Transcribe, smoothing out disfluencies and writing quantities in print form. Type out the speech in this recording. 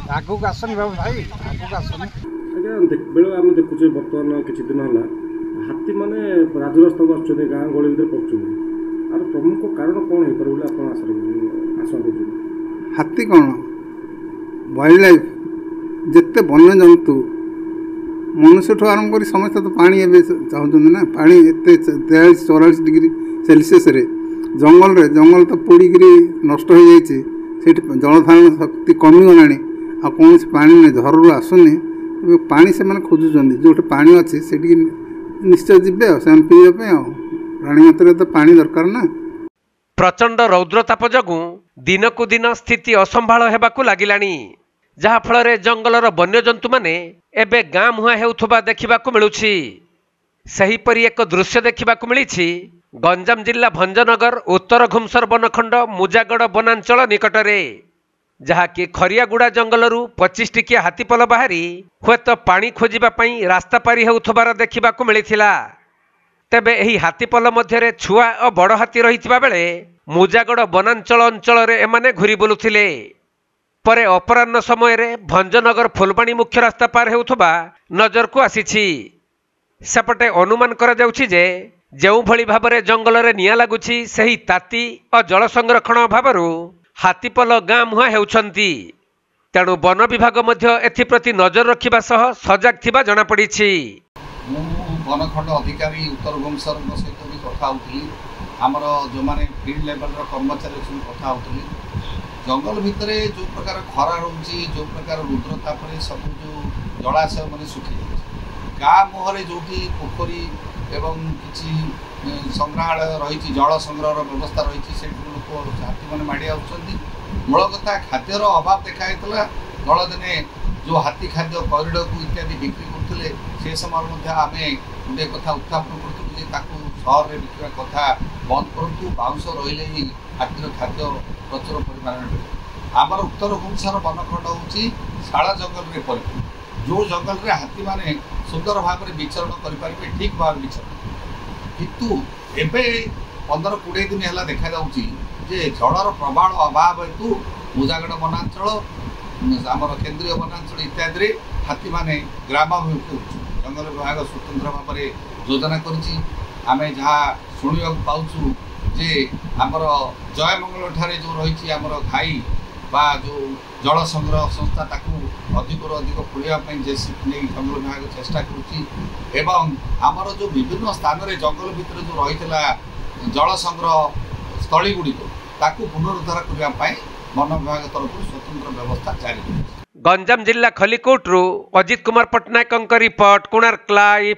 आगू आसनी बाबू भाई आगू आसनी आज्ञा बेले आम देखुचे बर्तमान किसी दिन है हाथी मैंने राजरास्ता को आसुच्च गाँ गली भर पड़ुच्च आर प्रमुख कारण कौन हो पारे आप आशा कर हाथी कौन वाइल्ड लाइफ जिते वन्य जंतु मनुष्य ठू आरंभ कर समस्त तो पानी ए चाहते ना पानी एत 43-44 डिग्री सेल्सियस जंगल तो पोड़िकी नष्ट हो जाए जल धारण शक्ति कमिगला आ कौन पानी नहीं झरु आसुनी पानी से खोजुं जो पानी अच्छी से निश्चय जीवे से पीवाई प्राणी मतरे तो पानी दरकार ना। प्रचंड रौद्रताप जगू दिनकू दिन स्थिति असंभाळ हेबाकू लागिलाणी जहा फଳରେ जंगलर वन्यजंतु माने एबे गाँ मुहां हेउथबा देखिबाकू मिलुछि। सेहीपरि एक दृश्य देखिबाकू मिलिछि गंजाम जिला भंजनगर उत्तर घुमसर बनखंड मुजागड़ वनांचल निकटरे जहाँकि खरियागुड़ा जंगलरू 25 टिकिया हाथीपल बाहरी हुएत पानी खोजिबा पई रास्ता पारी हेउथबार देखिबाकू मिलिथिला। तेबे एही हाथीपल मध्यरे छुआ और बड़ हाथी रहिथिबा बेले मुजागड़ वनांचल अंचल रे एमाने घुरी बुलुथिले। परे अपराह्न समय रे भंजनगर फुलबाणी मुख्य रास्ता पार हेउथबा नजर को आसीछि। सेपटे अनुमान करा जाउछि जे जेउ भली भाबरे जंगल रे निया लागुछि सेही ताती और जल संरक्षण अभावरू हाथीपल गाँ मुहां हेउछंती। तेणु वन विभाग मध्य एथिप्रति नजर रखिबा सह सजग थिबा जणा पड़िछि। वनखंड अधिकारी उत्तर भुवनेश्वर सहित भी कथा होती आमर जो मैंने फील्ड लेवल कर्मचारी अच्छे कथा होती जंगल भितर जो प्रकार खरा रोचे जो प्रकार रुद्रताप सब जो जलाशय मैंने सुखी जाए गाँ मुहरे जो पोखरी एवं किसी संग्रहालय रही जल संग्रह व्यवस्था रही से लोक हाथी मैंने माड़ी आसुँच मूल कथा खाद्यर अभाव देखाई दल दिने जो हाथी खाद्य कॉरिडोर को इत्यादि बिक्री करते से समय आम गोटे कथा उत्थापन करूँ सहर में बिकवा कथा बंद करूँ बाउंश रही ही हाथीर खाद्य प्रचुर परिमाण मिले। आमर उत्तर भुवनेश्वर वनखंड हूँ शाला जंगल में परिपूर्ण जो जंगल में हाथी मैंने सुंदर भाव में विचरण करें ठीक भाव विचरण किंतु एबे 15-20 दिन है देखा जे जलर प्रबल अभाव हेतु मुजागड़ वनांचल आमर केन्द्रीय वनांचल इत्यादि हाथी मैंने ग्रामाभिमुखी जंगल विभाग स्वतंत्र भाव में योजना करी आम जहाँ शुणा पाचु जे आमर जयमंगल ठारे जो रही आमर घाई बा जो जल संग्रह संस्था ताकू अधिक अधिक खोलियापी जेसीबी नहीं जंगल विभाग चेष्टा करुँच आमर जो विभिन्न स्थान में जंगल भितर जो रही जल संग्रह स्थली गुड़िक ताकू पुनरुद्धार करने वन विभाग तरफ स्वतंत्र व्यवस्था जारी। गंजाम जिला खलिकोट अजित कुमार पट्टनायक रिपोर्ट कोणार्क लाइव।